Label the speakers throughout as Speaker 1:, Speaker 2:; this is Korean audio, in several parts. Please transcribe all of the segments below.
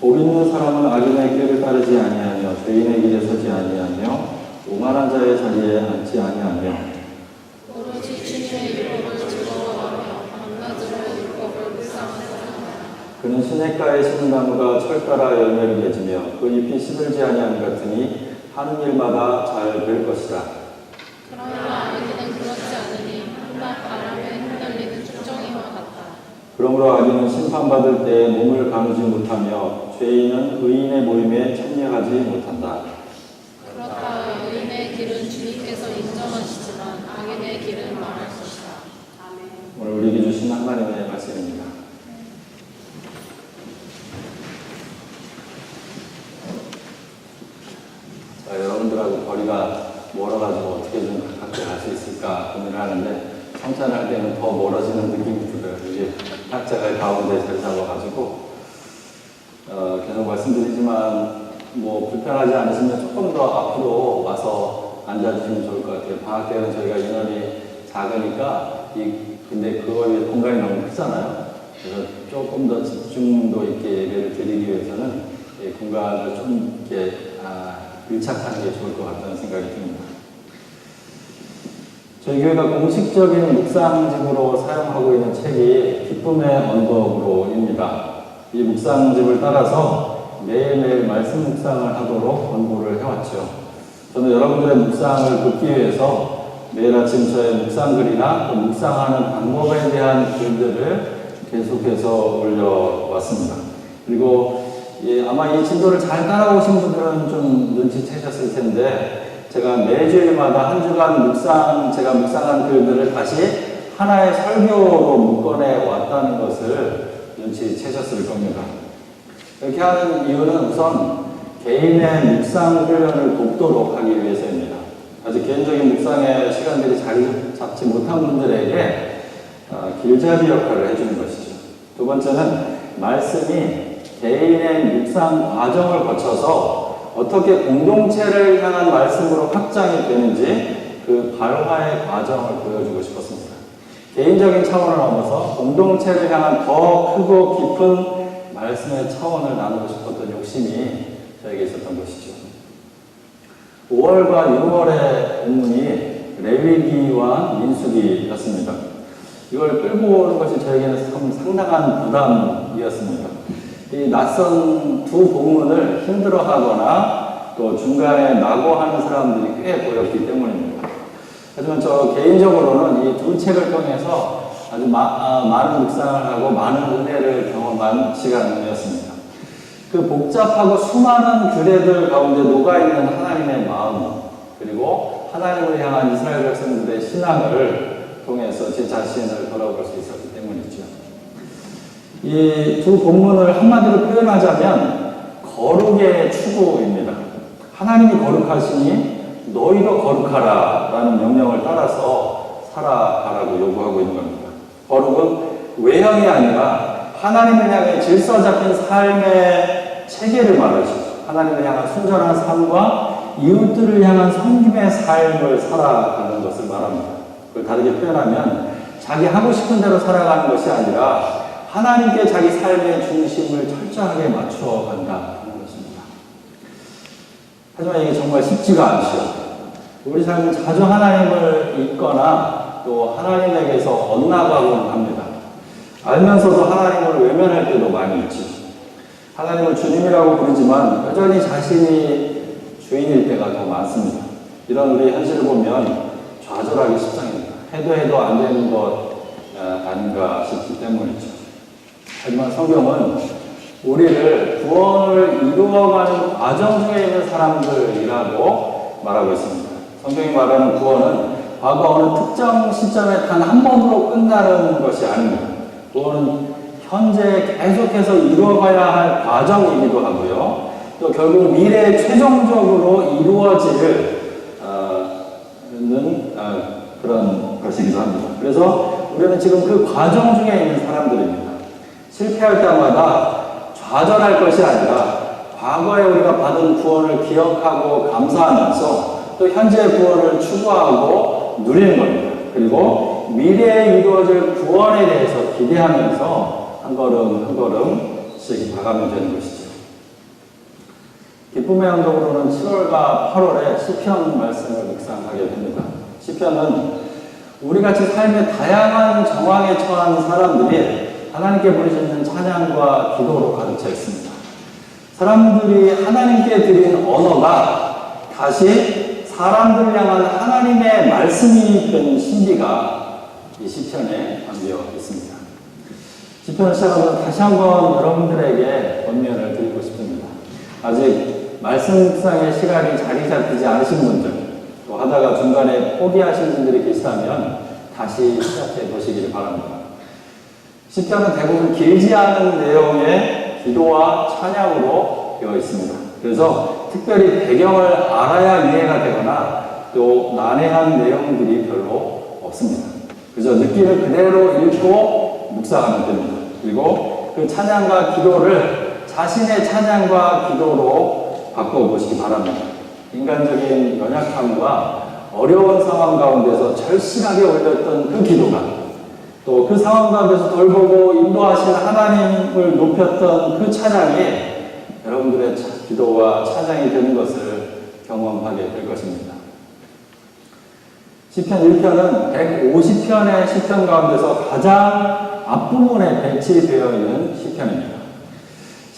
Speaker 1: 복 있는 사람은 악인의 길을 따르지 아니하며 죄인의 길에 서지 아니하며 오만한 자의 자리에 앉지 아니하며
Speaker 2: 오로지 주님의 율법을 즐거워하며 밤낮으로 율법을 묵상하느니라.
Speaker 1: 그는 시냇가에 심은 나무가 철가라 열매를 맺으며 그 잎이 시들지 아니하는 같으니 하는 일마다 잘 될 것이다.
Speaker 2: 그러나 악인은 그렇지 않으니 한낱 바람에 흩날리는 쭉정이와 같다.
Speaker 1: 그러므로 악인은 심판받을 때에 몸을 가누지 못하며 죄인은 의인의 모임에 참여하지 못한다.
Speaker 2: 그렇다. 의인의 길은 주님께서 인정하시지만 악인의 길은 말할 것이다. 아멘.
Speaker 1: 오늘 우리에게 주신 하나님의 말씀입니다. 자, 여러분들하고 거리가 멀어가지고 어떻게 좀 가깝게 갈 수 있을까 고민을 하는데 성찬할 때는 더 멀어지는 느낌이 들어요. 이게 각자가 가운데 자리 잡아가지고 계속 말씀드리지만 뭐 불편하지 않으시면 조금 더 앞으로 와서 앉아주시면 좋을 것 같아요. 방학 때는 저희가 인원이 작으니까 근데 그거에 비해 공간이 너무 크잖아요. 그래서 조금 더 집중도 있게 예배를 드리기 위해서는 이 공간을 좀 이렇게 밀착하는 게 좋을 것 같다는 생각이 듭니다. 저희 교회가 공식적인 묵상집으로 사용하고 있는 책이 기쁨의 언덕으로입니다. 이 묵상집을 따라서 매일매일 말씀 묵상을 하도록 권고를 해왔죠. 저는 여러분들의 묵상을 돕기 위해서 매일 아침 저의 묵상글이나 또 묵상하는 방법에 대한 글들을 계속해서 올려왔습니다. 그리고 아마 이 진도를 잘 따라오신 분들은 좀 눈치채셨을 텐데 제가 매주일마다 한 주간 제가 묵상한 글들을 다시 하나의 설교로 묶어내 왔다는 것을 눈치채셨을 겁니다. 이렇게 하는 이유는 우선 개인의 묵상 훈련을 돕도록 하기 위해서입니다. 아직 개인적인 묵상의 시간들이 자리 잡지 못한 분들에게 길잡이 역할을 해주는 것이죠. 두 번째는 말씀이 개인의 묵상 과정을 거쳐서 어떻게 공동체를 향한 말씀으로 확장이 되는지 그 발화의 과정을 보여주고 싶었습니다. 개인적인 차원을 넘어서 공동체를 향한 더 크고 깊은 말씀의 차원을 나누고 싶었던 욕심이 저에게 있었던 것이죠. 5월과 6월의 본문이 레위기와 민수기였습니다. 이걸 끌고 오는 것이 저에게는 상당한 부담이었습니다. 이 낯선 두 본문을 힘들어하거나 또 중간에 낙오하는 사람들이 꽤 보였기 때문입니다. 하지만 저 개인적으로는 이 두 책을 통해서 아주 많은 묵상을 하고 많은 은혜를 경험한 시간이었습니다. 그 복잡하고 수많은 규례들 가운데 녹아있는 하나님의 마음, 그리고 하나님을 향한 이스라엘 백성들의 신앙을 통해서 제 자신을 돌아볼 수 있었기 때문이죠. 이 두 본문을 한마디로 표현하자면 거룩의 추구입니다. 하나님이 거룩하시니 너희도 거룩하라 라는 명령을 따라서 살아가라고 요구하고 있는 겁니다. 거룩은 외형이 아니라 하나님을 향해 질서 잡힌 삶의 체계를 말하시죠. 하나님을 향한 순전한 삶과 이웃들을 향한 섬김의 삶을 살아가는 것을 말합니다. 그걸 다르게 표현하면 자기 하고 싶은 대로 살아가는 것이 아니라 하나님께 자기 삶의 중심을 철저하게 맞추어 간다는 것입니다. 하지만 이게 정말 쉽지가 않죠. 우리 삶은 자주 하나님을 잊거나 또 하나님에게서 엇나가곤 합니다. 알면서도 하나님을 외면할 때도 많이 있죠. 하나님을 주님이라고 부르지만 여전히 자신이 주인일 때가 더 많습니다. 이런 우리 현실을 보면 좌절하기 십상입니다. 해도 안 되는 것 아닌가 싶기 때문이죠. 하지만 성경은 우리를 구원을 이루어가는 과정 중에 있는 사람들이라고 말하고 있습니다. 성경이 말하는 구원은 과거 어느 특정 시점에 단 한 번으로 끝나는 것이 아닙니다. 구원은 현재 계속해서 이루어가야 할 과정이기도 하고요. 또 결국 미래에 최종적으로 이루어질 그런 것이기도 합니다. 그래서 우리는 지금 그 과정 중에 있는 사람들입니다. 실패할 때마다 좌절할 것이 아니라 과거에 우리가 받은 구원을 기억하고 감사하면서 또 현재의 구원을 추구하고 누리는 겁니다. 그리고 미래에 이루어질 구원에 대해서 기대하면서 한 걸음 한 걸음씩 나가면 되는 것이죠. 기쁨의 언덕으로는 7월과 8월에 시편 말씀을 묵상하게 됩니다. 시편은 우리같이 삶의 다양한 정황에 처한 사람들이 하나님께 부르짖는 찬양과 기도로 가득 차 있습니다. 사람들이 하나님께 드린 언어가 다시 사람들을 향한 하나님의 말씀이 된 신비가 이 시편에 담겨 있습니다. 시편을 시작하면서 다시 한번 여러분들에게 권면을 드리고 싶습니다. 아직 말씀 묵상의 시간이 자리 잡히지 않으신 분들, 또 하다가 중간에 포기하신 분들이 계시다면 다시 시작해 보시기를 바랍니다. 시편은 대부분 길지 않은 내용의 기도와 찬양으로 되어 있습니다. 그래서 특별히 배경을 알아야 이해가 되거나 또 난해한 내용들이 별로 없습니다. 그저 느끼는 그대로 읽고 묵상하면 됩니다. 그리고 그 찬양과 기도를 자신의 찬양과 기도로 바꿔보시기 바랍니다. 인간적인 연약함과 어려운 상황 가운데서 절실하게 올렸던 그 기도가 또 그 상황 가운데서 돌보고 인도하신 하나님을 높였던 그 찬양이 여러분들의 기도와 찬양이 되는 것을 경험하게 될 것입니다. 시편 1편은 150편의 시편 가운데서 가장 앞부분에 배치되어 있는 시편입니다.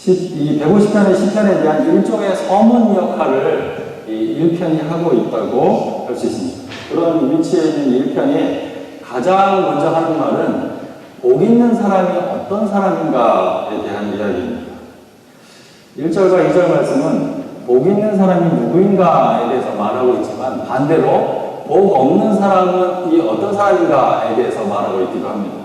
Speaker 1: 이 150편의 시편에 대한 일종의 서문 역할을 이 1편이 하고 있다고 할 수 있습니다. 그런 위치에 있는 1편이 가장 먼저 하는 말은 복 있는 사람이 어떤 사람인가에 대한 이야기입니다. 1절과 2절 말씀은 복 있는 사람이 누구인가에 대해서 말하고 있지만 반대로 복 없는 사람은 이 어떤 사람인가에 대해서 말하고 있기도 합니다.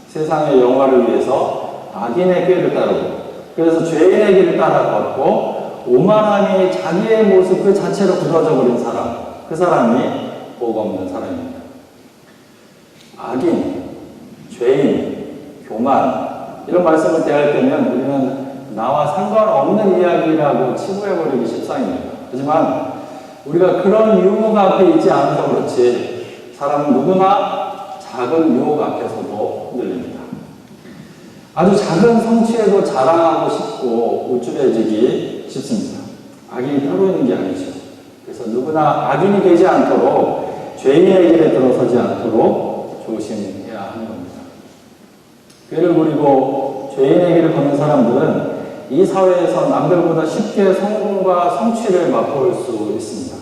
Speaker 1: 세상의 영화를 위해서 악인의 꾀를 따르고 그래서 죄인의 길을 따라 걷고 오만함이 자기의 모습 그 자체로 굳어져 버린 사람, 그 사람이 복 없는 사람입니다. 악인, 죄인, 교만 이런 말씀을 대할 때면 우리는 나와 상관없는 이야기라고 치부해버리기 십상입니다. 하지만 우리가 그런 유혹 앞에 있지 않아서 그렇지 사람은 누구나 작은 유혹 앞에서도 흔들립니다. 아주 작은 성취에도 자랑하고 싶고 우쭐해지기 쉽습니다. 악인이 따로 있는 게 아니죠. 그래서 누구나 악인이 되지 않도록 죄인의 길에 들어서지 않도록 조심해야 하는 겁니다. 꾀를 부리고 죄인의 길을 걷는 사람들은 이 사회에서 남들보다 쉽게 성공과 성취를 맛볼 수 있습니다.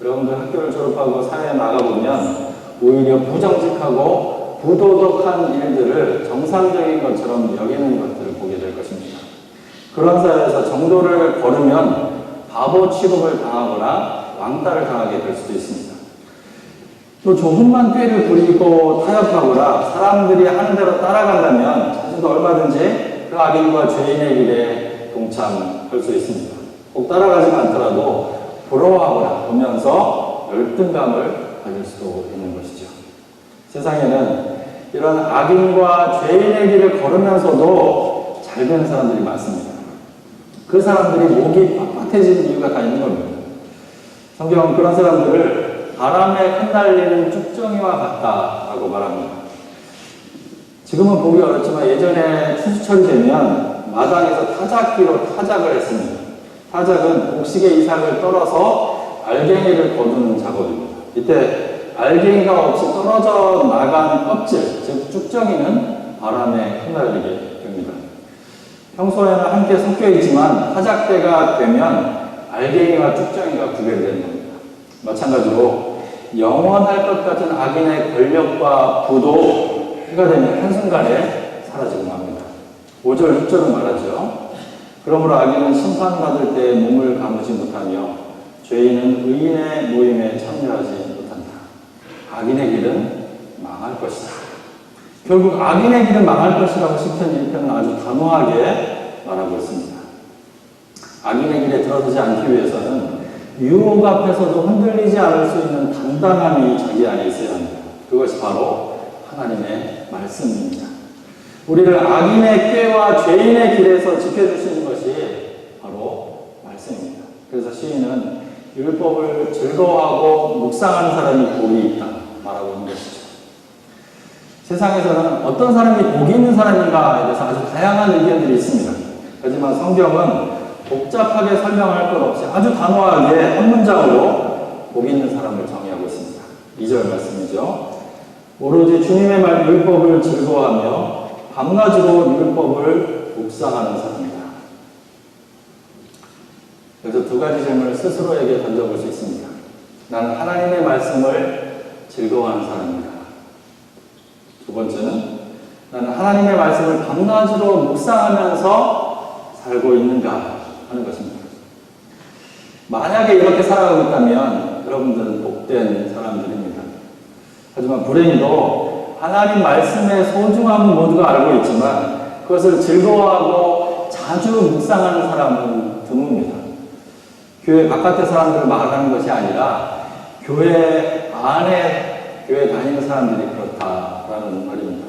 Speaker 1: 여러분들 학교를 졸업하고 사회에 나가보면 오히려 부정직하고 부도덕한 일들을 정상적인 것처럼 여기는 것들을 보게 될 것입니다. 그런 사회에서 정도를 걸으면 바보 취급을 당하거나 왕따를 당하게 될 수도 있습니다. 또 조금만 꾀를 부리고 타협하거나 사람들이 하는 대로 따라간다면 자신도 얼마든지 그 악인과 죄인의 길에 동참할 수 있습니다. 꼭 따라가지 않더라도 부러워하거나 보면서 열등감을 가질 수도 있는 것이죠. 세상에는 이런 악인과 죄인의 길을 걸으면서도 잘 되는 사람들이 많습니다. 그 사람들이 목이 빳빳해지는 이유가 다 있는 겁니다. 성경은 그런 사람들을 바람에 흩날리는 쭉정이와 같다라고 말합니다. 지금은 보기 어렵지만 예전에 추수철이 되면 마당에서 타작기로 타작을 했습니다. 타작은 곡식의 이삭을 떨어서 알갱이를 거두는 작업입니다. 이때 알갱이가 없이 떨어져 나간 껍질, 즉 쭉정이는 바람에 흩날리게 됩니다. 평소에는 함께 섞여 있지만 타작때가 되면 알갱이와 쭉정이가 구별되는 겁니다. 마찬가지로 영원할 것 같은 악인의 권력과 부도 해가 되면 한순간에 사라지고 맙니다. 5절, 6절은 말하죠. 그러므로 악인은 심판받을 때 몸을 가누지 못하며 죄인은 의인의 모임에 참여하지 못한다. 악인의 길은 망할 것이다. 결국 악인의 길은 망할 것이라고 시편 1편은 아주 단호하게 말하고 있습니다. 악인의 길에 들어서지 않기 위해서는 유혹 앞에서도 흔들리지 않을 수 있는 단단함이 자기 안에 있어야 합니다. 그것이 바로 하나님의 말씀입니다. 우리를 악인의 꾀와 죄인의 길에서 지켜주시는 것이 바로 말씀입니다. 그래서 시인은 율법을 즐거워하고 묵상하는 사람이 복이 있다 말하고 있는 것이죠. 세상에서는 어떤 사람이 복이 있는 사람인가에 대해서 아주 다양한 의견들이 있습니다. 하지만 성경은 복잡하게 설명할 것 없이 아주 단호하게 한 문장으로 복 있는 사람을 정의하고 있습니다. 2절 말씀이죠. 오로지 주님의 말 율법을 즐거워하며 밤낮으로 율법을 묵상하는 사람이다. 여기서 두 가지 질문을 스스로에게 던져볼 수 있습니다. 나는 하나님의 말씀을 즐거워하는 사람이다. 두 번째는 나는 하나님의 말씀을 밤낮으로 묵상하면서 살고 있는가 하는 것입니다. 만약에 이렇게 살아가고 있다면 여러분들은 복된 사람들입니다. 하지만 불행히도 하나님 말씀의 소중함은 모두가 알고 있지만 그것을 즐거워하고 자주 묵상하는 사람은 드뭅니다. 교회 바깥의 사람들을 말하는 것이 아니라 교회 안에 교회 다니는 사람들이 그렇다라는 말입니다.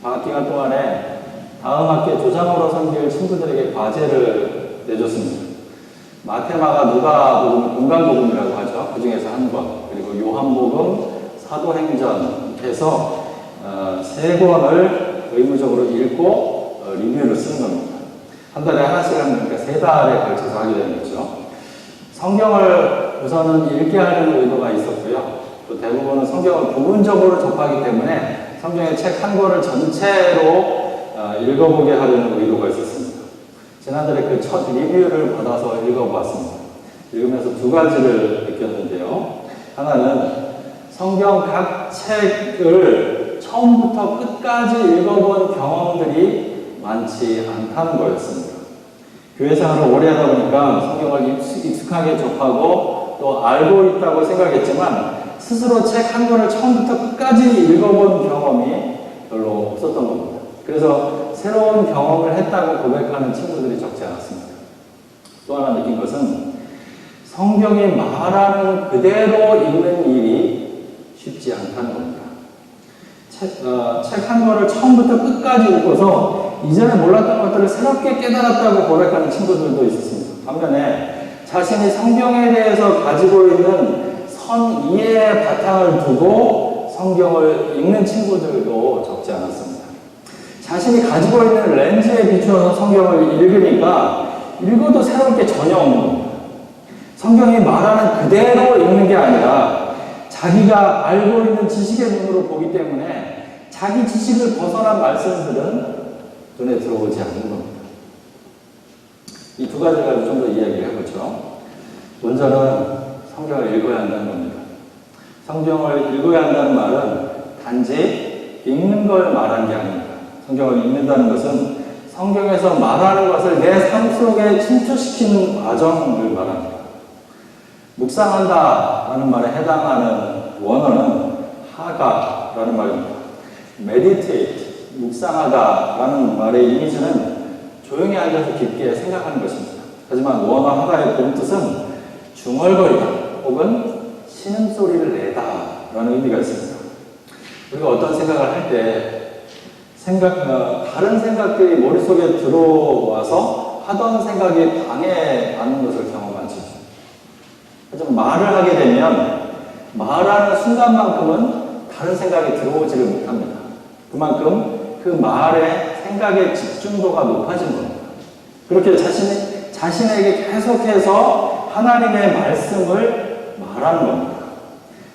Speaker 1: 방학 기간 동안에 다음 학기에 조장으로 섬길 친구들에게 과제를 내줬습니다. 마테마가 누가복음, 공간복음이라고 하죠. 그 중에서 한 권, 그리고 요한복음, 사도행전 해서 3권을 의무적으로 읽고 리뷰를 쓰는 겁니다. 한 달에 하나씩 하는 거니까 3달에 걸쳐서 하게 되는 거죠. 성경을 우선은 읽게 하려는 의도가 있었고요. 또 대부분은 성경을 부분적으로 접하기 때문에 성경의 책 한 권을 전체로 읽어보게 하려는 의도가 있었습니다. 지난달에 그 첫 리뷰를 받아서 읽어보았습니다. 읽으면서 두 가지를 느꼈는데요. 하나는 성경 각 책을 처음부터 끝까지 읽어본 경험들이 많지 않다는 거였습니다. 교회 생활을 오래 하다 보니까 성경을 익숙하게 접하고 또 알고 있다고 생각했지만 스스로 책 한 권을 처음부터 끝까지 읽어본 경험이 별로 없었던 겁니다. 그래서 새로운 경험을 했다고 고백하는 친구들이 적지 않았습니다. 또 하나 느낀 것은 성경이 말하는 그대로 읽는 일이 쉽지 않다는 겁니다. 책 한 권을 처음부터 끝까지 읽어서 이전에 몰랐던 것들을 새롭게 깨달았다고 고백하는 친구들도 있었습니다. 반면에 자신이 성경에 대해서 가지고 있는 선 이해의 바탕을 두고 성경을 읽는 친구들도 적지 않았습니다. 자신이 가지고 있는 렌즈에 비추어서 성경을 읽으니까 읽어도 새로울 게 전혀 없는 겁니다. 성경이 말하는 그대로 읽는 게 아니라 자기가 알고 있는 지식의 눈으로 보기 때문에 자기 지식을 벗어난 말씀들은 눈에 들어오지 않는 겁니다. 이 두 가지를 가지고 좀 더 이야기를 해보죠. 먼저는 성경을 읽어야 한다는 겁니다. 성경을 읽어야 한다는 말은 단지 읽는 걸 말하는 게 아닙니다. 성경을 읽는다는 것은 성경에서 말하는 것을 내 삶 속에 침투시키는 과정을 말합니다. 묵상한다라는 말에 해당하는 원어는 하가라는 말입니다. meditate, 묵상하다라는 말의 이미지는 조용히 앉아서 깊게 생각하는 것입니다. 하지만 원어 하가의 본 뜻은 중얼거리다 혹은 신음소리를 내다라는 의미가 있습니다. 우리가 어떤 생각을 할 때 다른 생각들이 머릿속에 들어와서 하던 생각이 방해하는 것을 경험하죠. 하지만 말을 하게 되면 말하는 순간만큼은 다른 생각이 들어오지를 못합니다. 그만큼 그 말에 생각의 집중도가 높아진 겁니다. 그렇게 자신에게 계속해서 하나님의 말씀을 말하는 겁니다.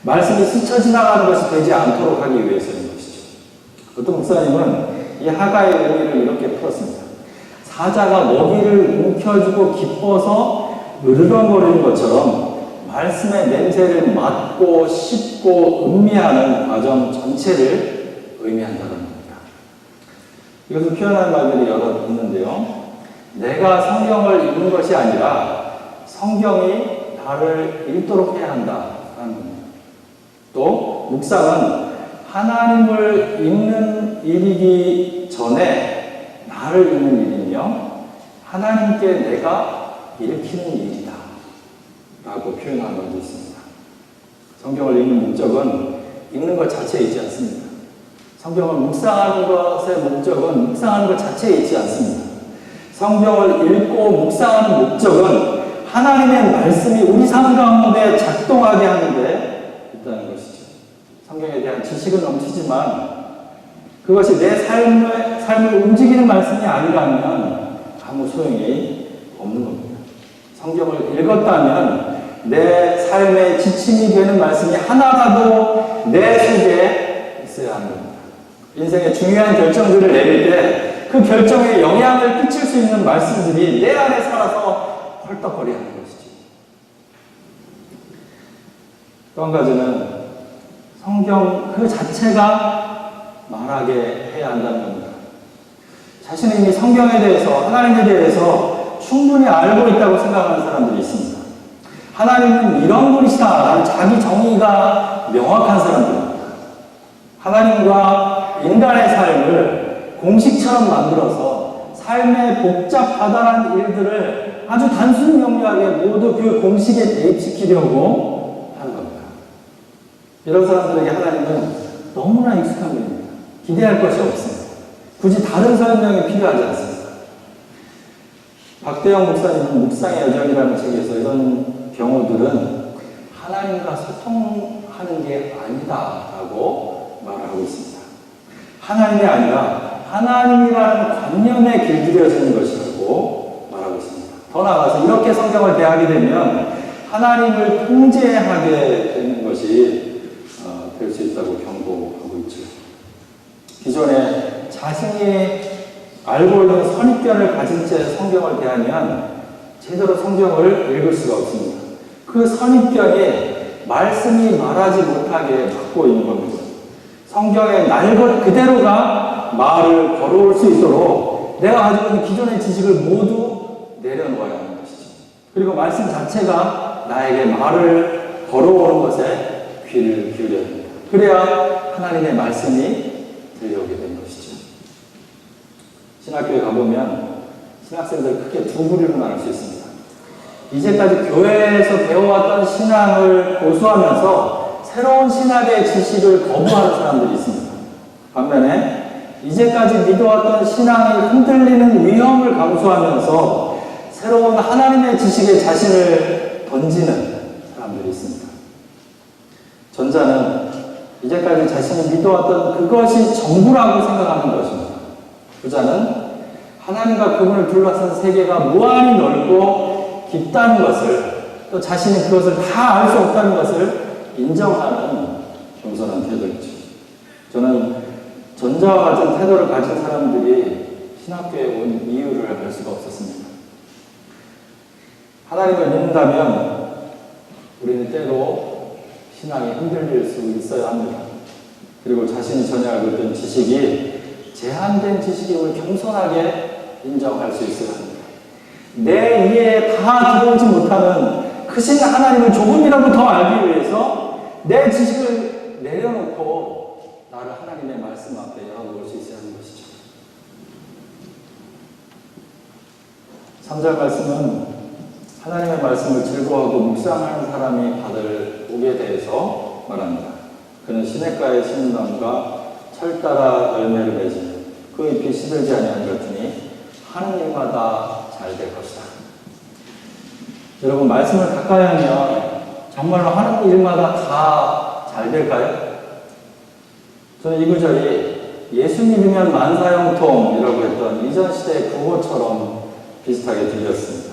Speaker 1: 말씀이 스쳐 지나가는 것이 되지 않도록 하기 위해서인 것이죠. 어떤 목사님은 이 하가의 의미를 이렇게 풀었습니다. 사자가 먹이를 움켜쥐고 기뻐서 으르렁거리는 것처럼 말씀의 냄새를 맡고 씹고 음미하는 과정 전체를 의미한다는 겁니다. 이것을 표현하는 말들이 여러 있는데요. 내가 성경을 읽는 것이 아니라 성경이 나를 읽도록 해야 한다는 겁니다. 또 묵상은 하나님을 읽는 일이기 전에 나를 읽는 일이며 하나님께 내가 일으키는 일이다 라고 표현하는 것도 있습니다. 성경을 읽는 목적은 읽는 것 자체에 있지 않습니다. 성경을 묵상하는 것의 목적은 묵상하는 것 자체에 있지 않습니다. 성경을 읽고 묵상하는 목적은 하나님의 말씀이 우리 삶 가운데 작동하게 하는 데 있다는 것이죠. 성경에 대한 지식은 넘치지만 그것이 내 삶을 움직이는 말씀이 아니라면 아무 소용이 없는 겁니다. 성경을 읽었다면 내 삶의 지침이 되는 말씀이 하나라도 내 속에 있어야 하는 겁니다. 인생의 중요한 결정들을 내릴 때 그 결정에 영향을 끼칠 수 있는 말씀들이 내 안에 살아서 헐떡거리 하는 것이죠. 또 한 가지는 성경 그 자체가 말하게 해야 한다는 겁니다. 자신이 이미 성경에 대해서, 하나님에 대해서 충분히 알고 있다고 생각하는 사람들이 있습니다. 하나님은 이런 분이시다라는 자기 정의가 명확한 사람들입니다. 하나님과 인간의 삶을 공식처럼 만들어서 삶의 복잡하다는 일들을 아주 단순 명료하게 모두 그 공식에 대입시키려고 하는 겁니다. 이런 사람들에게 하나님은 너무나 익숙한 분입니다. 기대할 것이 없습니다. 굳이 다른 설명이 필요하지 않습니다. 박대영 목사님은 묵상의 여정이라는 책에서 이런 경우들은 하나님과 소통하는 게 아니다라고 말하고 있습니다. 하나님이 아니라 하나님이라는 관념에 길들여지는 것이라고 말하고 있습니다. 더 나아가서 이렇게 성경을 대하게 되면 하나님을 통제하게 되는 것이 될 수 있다고 경고하고 있죠. 기존에 자신이 알고 있는 선입견을 가진 채 성경을 대하면 제대로 성경을 읽을 수가 없습니다. 그 선입견이 말씀이 말하지 못하게 막고 있는 겁니다. 성경의 날 그대로가 말을 걸어올 수 있도록 내가 가지고 있는 기존의 지식을 모두 내려놓아야 하는 것이죠. 그리고 말씀 자체가 나에게 말을 걸어오는 것에 귀를 기울여야 합니다. 그래야 하나님의 말씀이 들려오게 되는 것이죠. 신학교에 가보면 신학생들 크게 두 부류로 나눌 수 있습니다. 이제까지 교회에서 배워왔던 신앙을 고수하면서 새로운 신학의 지식을 거부하는 사람들이 있습니다. 반면에 이제까지 믿어왔던 신앙이 흔들리는 위험을 감수하면서 새로운 하나님의 지식에 자신을 던지는 사람들이 있습니다. 전자는 이제까지 자신이 믿어왔던 그것이 전부라고 생각하는 것입니다. 후자는 하나님과 그분을 둘러싼 세계가 무한히 넓고 깊다는 것을, 또 자신이 그것을 다 알 수 없다는 것을 인정하는 겸손한 태도이죠. 저는 전자와 같은 태도를 가진 사람들이 신학교에 온 이유를 알 수가 없었습니다. 하나님을 믿는다면 우리는 때로 신앙이 흔들릴 수 있어야 합니다. 그리고 자신이 전혀 알고 있던 지식이 제한된 지식임을 겸손하게 인정할 수 있어야 합니다. 내 이해에 다 들어오지 못하는 크신 하나님을 조금이라도 더 알기 위해서 내 지식을 내려놓고 나를 하나님의 말씀 앞에 열어놓을 수 있어야 하는 것이죠. 3절 말씀은 하나님의 말씀을 즐거워하고 묵상하는 사람이 받을 복에 대해서 말합니다. 그는 시냇가에 심은 나무가 철 따라 열매를 맺으며 그 잎이 시들지 아니한 같으니 하는 일마다 잘 될 것이다. 여러분, 말씀을 가까이 하면 정말로 하는 일마다 다 잘 될까요? 저는 이 구절이 예수 믿으면 만사형통이라고 했던 이전 시대의 구호처럼 비슷하게 들렸습니다.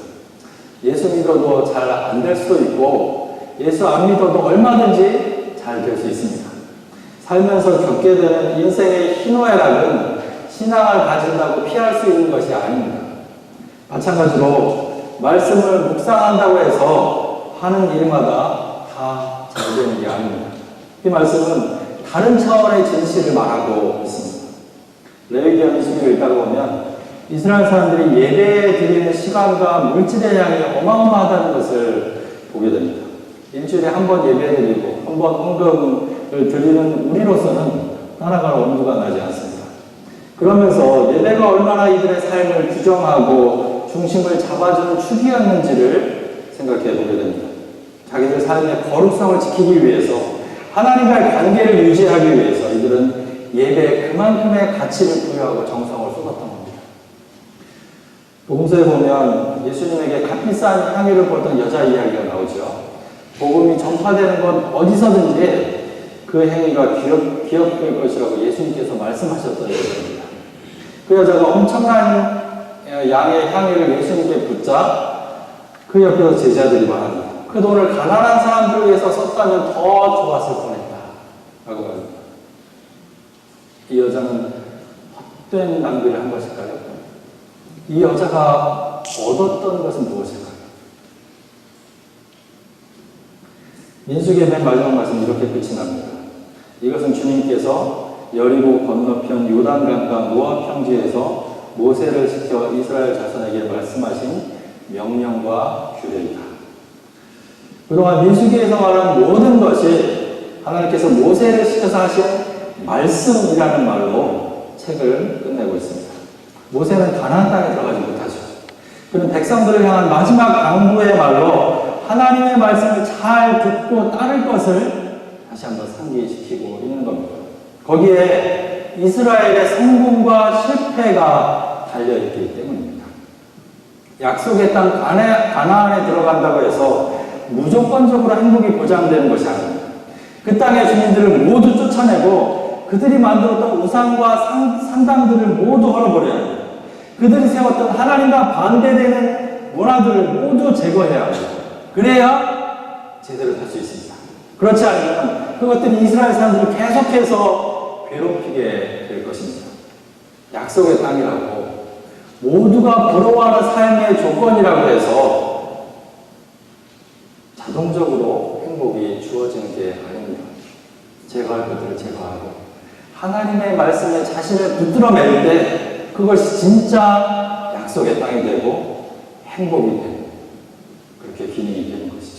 Speaker 1: 예수 믿어도 잘 안 될 수도 있고 예수 안 믿어도 얼마든지 잘 될 수 있습니다. 살면서 겪게 되는 인생의 희노애락은 신앙을 가진다고 피할 수 있는 것이 아닙니다. 마찬가지로 말씀을 묵상한다고 해서 하는 일마다 다 잘 되는 게 아닙니다. 이 말씀은 다른 차원의 진실을 말하고 있습니다. 레위기와 민수기를 읽다 보면 이스라엘 사람들이 예배 드리는 시간과 물질의 양이 어마어마하다는 것을 보게 됩니다. 일주일에 한 번 예배 드리고 한 번 헌금을 드리는 우리로서는 따라갈 엄두가 나지 않습니다. 그러면서 예배가 얼마나 이들의 삶을 규정하고 중심을 잡아주는 축이었는지를 생각해 보게 됩니다. 자기들 삶의 거룩성을 지키기 위해서, 하나님과의 관계를 유지하기 위해서 이들은 예배에 그만큼의 가치를 부여하고 정성을 쏟았던 겁니다. 복음서에 보면 예수님에게 값비싼 향유를 벌던 여자 이야기가 나오죠. 복음이 전파되는 건 어디서든지 그 행위가 기억될 것이라고 예수님께서 말씀하셨던 것입니다. 그 여자가 엄청난 양의 향유를 예수님께 붓자 그 옆에서 제자들이 말합니다. 그 돈을 가난한 사람들을 위해서 썼다면 더 좋았을 뻔했다 라고 말합니다. 이 여자는 헛된 낭비를 한 것일까요? 이 여자가 얻었던 것은 무엇일까요? 민수기의 맨 마지막 말씀 이렇게 끝이 납니다. 이것은 주님께서 여리고 건너편 요단강과 모압 평지에서 모세를 시켜 이스라엘 자손에게 말씀하신 명령과 규례이다. 그동안 민수기에서 말한 모든 것이 하나님께서 모세를 시켜서 하신 말씀이라는 말로 책을 끝내고 있습니다. 모세는 가나안 땅에 들어가지 못하죠. 그는 백성들을 향한 마지막 당부의 말로 하나님의 말씀을 잘 듣고 따를 것을 다시 한번 상기시키고 있는 겁니다. 거기에 이스라엘의 성공과 실패가 달려있기 때문입니다. 약속의 땅 가나안에 들어간다고 해서 무조건적으로 행복이 보장되는 것이 아닙니다. 그 땅의 주민들을 모두 쫓아내고 그들이 만들었던 우상과 산당들을 모두 헐어버려야 합니다. 그들이 세웠던 하나님과 반대되는 문화들을 모두 제거해야 합니다. 그래야 제대로 살 수 있습니다. 그렇지 않으면 그것들이 이스라엘 사람들을 계속해서 괴롭히게 될 것입니다. 약속의 땅이라고 모두가 부러워하는 삶의 조건이라고 해서 자동적으로 행복이 주어지는 게 아닙니다. 제거할 것들을 제거하고 하나님의 말씀에 자신을 붙들어 맬 때 그것이 진짜 약속의 땅이 되고 행복이 되고 그렇게 기능이 되는 것이죠.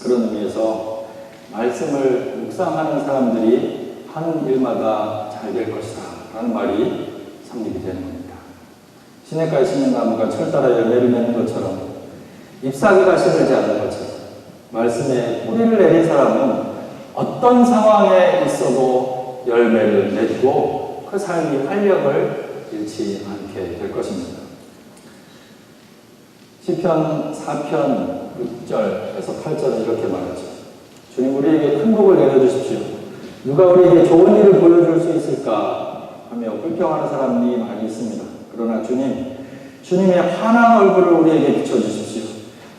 Speaker 1: 그런 의미에서 말씀을 묵상하는 사람들이 하는 일마다 잘 될 것이다 라는 말이 성립이 되는 겁니다. 시냇가에 심는 나무가 철 따라 열매를 맺는 것처럼 잎사귀가 시들지 않는 것처럼 말씀에 뿌리를 내린 사람은 어떤 상황에 있어도 열매를 맺고 그 삶이 활력을 잃지 않게 될 것입니다. 시편 4편 6절에서 8절은 이렇게 말하죠. 주님 우리에게 큰 복을 내려주십시오. 누가 우리에게 좋은 일을 보여줄 수 있을까 하며 불평하는 사람이 많이 있습니다. 그러나 주님의 환한 얼굴을 우리에게 비춰주십시오.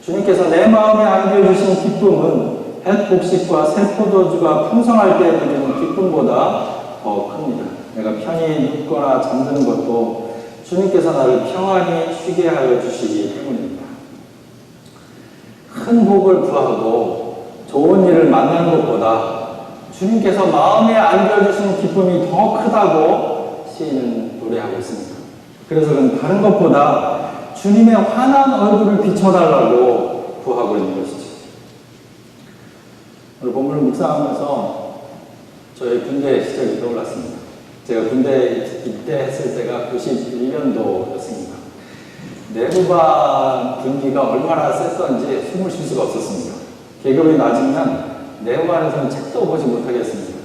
Speaker 1: 주님께서 내 마음에 안겨주신 기쁨은 햇 곡식과 새 포도주가 풍성할 때 누리는 기쁨보다 더 큽니다. 내가 편히 눕거나 잠드는 것도 주님께서 나를 평안히 쉬게 하여 주시기 때문입니다. 큰 복을 구하고 좋은 일을 만나는 것보다 주님께서 마음에 안겨주신 기쁨이 더 크다고 시인은 노래하고 있습니다. 그래서 그는 다른 것보다 주님의 환한 얼굴을 비춰달라고 구하고 있는 것이죠. 오늘 본문을 묵상하면서 저의 군대 시절이 떠올랐습니다. 제가 군대 입대했을 때가 91년도였습니다. 내후반 분기가 얼마나 셌던지 숨을 쉴 수가 없었습니다. 계급이 낮으면 내후반에서는 책도 보지 못하겠습니다.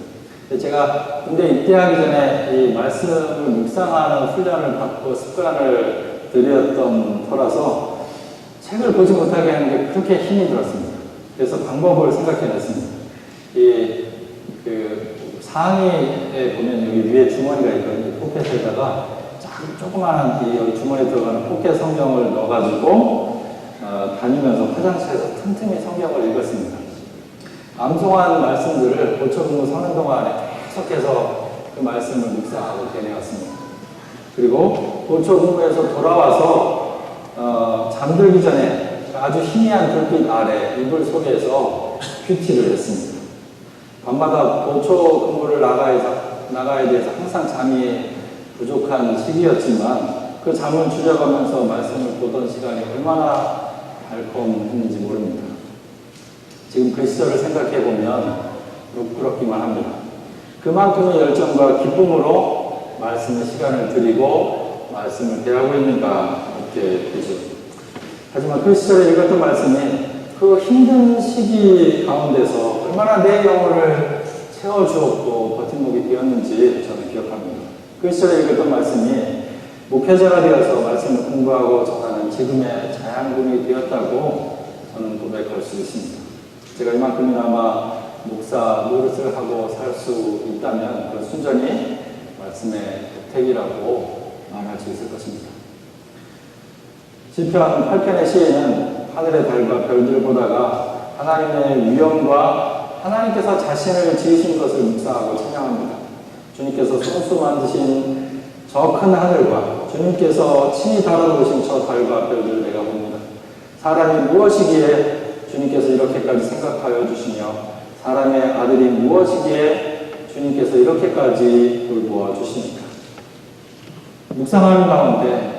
Speaker 1: 제가 군대 입대하기 전에 이 말씀을 묵상하는 훈련을 받고 습관을 들였던 터라서 책을 보지 못하게 하는 게 그렇게 힘이 들었습니다. 그래서 방법을 생각해냈습니다. 상의에 보면 여기 위에 주머니가 있거든요. 포켓에다가 조그마한 여기 주머니에 들어가는 포켓 성경을 넣어가지고 다니면서 화장실에서 틈틈이 성경을 읽었습니다. 암송한 말씀들을 보초근무 서는 동안에 계속해서 그 말씀을 묵상하고 되뇌었습니다. 그리고 보초근무에서 돌아와서 잠들기 전에 아주 희미한 불빛 아래 이불 속에서 큐티를 했습니다. 밤마다 보초 근무를 나가야 돼서 항상 잠이 부족한 시기였지만 그 잠을 줄여가면서 말씀을 보던 시간이 얼마나 달콤했는지 모릅니다. 지금 그 시절을 생각해보면 부끄럽기만 합니다. 그만큼의 열정과 기쁨으로 말씀의 시간을 드리고 말씀을 대하고 있는가 이렇게 되죠. 하지만 그 시절에 읽었던 말씀이 그 힘든 시기 가운데서 얼마나 내 영혼을 채워주었고 버팀목이 되었는지 저는 기억합니다. 그 시절에 읽었던 말씀이 목회자가 되어서 말씀을 공부하고 전하는 지금의 자양분이 되었다고 저는 고백할 수 있습니다. 제가 이만큼이나마 목사 노릇을 하고 살 수 있다면 그건 순전히 말씀의 혜택이라고 말할 수 있을 것입니다. 시편 8편의 시인은 하늘의 달과 별들 보다가 하나님의 위엄과 하나님께서 자신을 지으신 것을 묵상하고 찬양합니다. 주님께서 손수 만드신 저 큰 하늘과 주님께서 친히 다뤄보신 저 달과 별들을 내가 봅니다. 사람이 무엇이기에 주님께서 이렇게까지 생각하여 주시며 사람의 아들이 무엇이기에 주님께서 이렇게까지 돌보아 주십니까? 묵상하는 가운데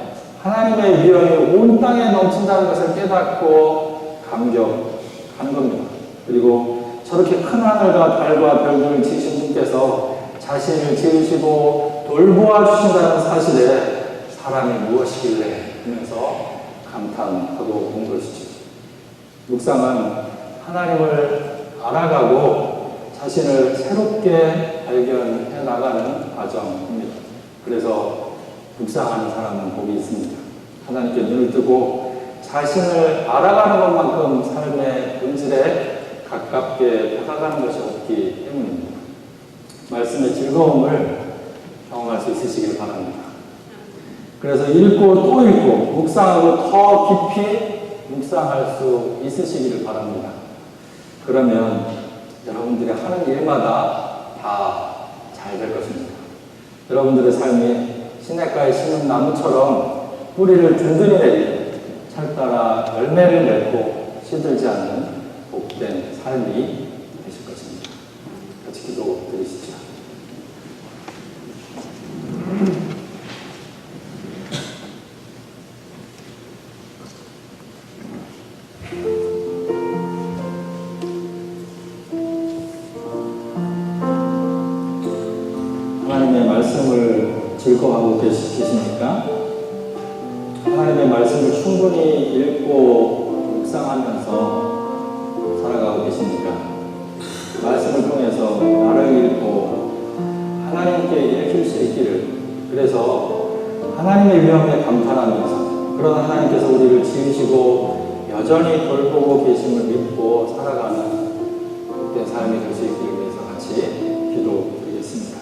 Speaker 1: 하나님의 위엄이 온 땅에 넘친다는 것을 깨닫고 감격하는 겁니다. 그리고 저렇게 큰 하늘과 달과 별들을 지으신 분께서 자신을 지으시고 돌보아 주신다는 사실에 사람이 무엇이길래 하면서 감탄하고 온 것이죠. 묵상은 하나님을 알아가고 자신을 새롭게 발견해 나가는 과정입니다. 그래서 묵상하는 사람은 복이 있습니다. 하나님께 눈을 뜨고 자신을 알아가는 것만큼 삶의 본질에 가깝게 다가가는 것이 없기 때문입니다. 말씀의 즐거움을 경험할 수 있으시길 바랍니다. 그래서 읽고 또 읽고 묵상하고 더 깊이 묵상할 수 있으시기를 바랍니다. 그러면 여러분들이 하는 일마다 다 잘 될 것입니다. 여러분들의 삶이 시냇가에 심은 나무처럼 뿌리를 든든히 내리고 철따라 열매를 맺고 시들지 않는 복된 삶이 되실 것입니다. 같이 기도 드리시죠. 하나님의 말씀을 즐거워하고 계십니까? 하나님의 말씀을 충분히 읽고 묵상하면서 살아가고 계십니까? 말씀을 통해서 나를 읽고 하나님께 읽힐 수 있기를, 그래서 하나님의 위엄에 감탄하면서 그런 하나님께서 우리를 지으시고 여전히 돌보고 계심을 믿고 살아가는 복된 삶이 될 수 있기를 위해서 같이 기도드리겠습니다.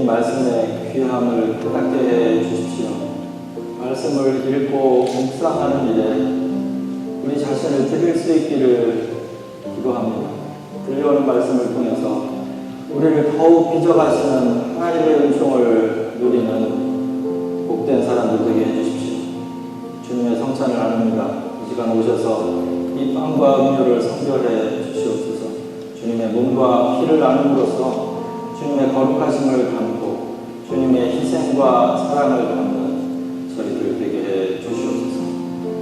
Speaker 1: 말씀의 귀함을 깨닫게 해 주십시오. 말씀을 읽고 묵상하는 일에 우리 자신을 드릴 수 있기를 기도합니다. 들려오는 말씀을 통해서 우리를 더욱 빚어가시는 하나님의 은총을 누리는 복된 사람들 되게 해주십시오. 주님의 성찬을 나눕니다. 이 시간 오셔서 이 빵과 음료를 성별해 주시옵소서. 주님의 몸과 피를 나눔으로써 주님의 거룩하심을 담고 주님의 희생과 사랑을 담는 저희들 되게 해 주시옵소서.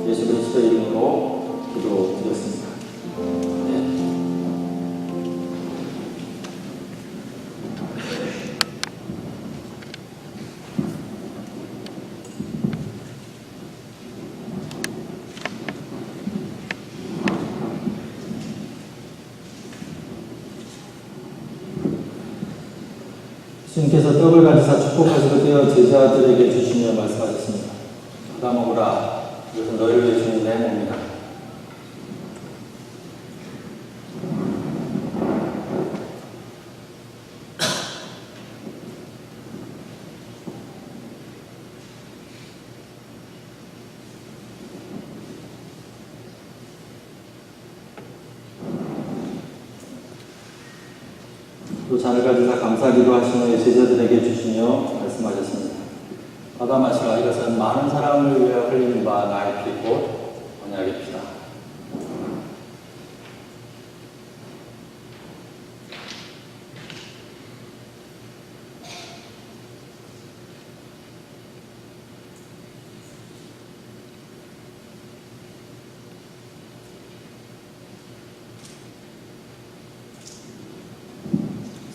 Speaker 1: 예수 그리스도 이름으로 기도드렸습니다. 주님께서 떡을 가지사 축복하시고 떼어 제자들에게 주시며 말씀하셨습니다. 받아 먹으라. 이것은 너희를 위해 주는 내 몸이다. 또 잔을 가지사 감사기도 하신 후에 제자들에게 주시며 말씀하셨습니다. 아다마시아 이것은 많은 사람을 위해 흘리는 바 나의 피 곧 언약의 피다.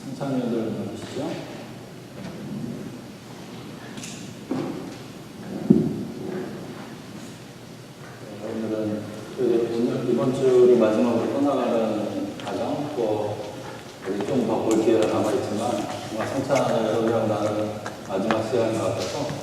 Speaker 1: 성찬위원들 나오시죠? 오늘은 오늘 이번 주를 마지막으로 떠나가는 과정 또 우리 좀 더 볼 기회가 남아있지만 정말 성찬을 여러분이랑 나는 마지막 시간인 것 같아서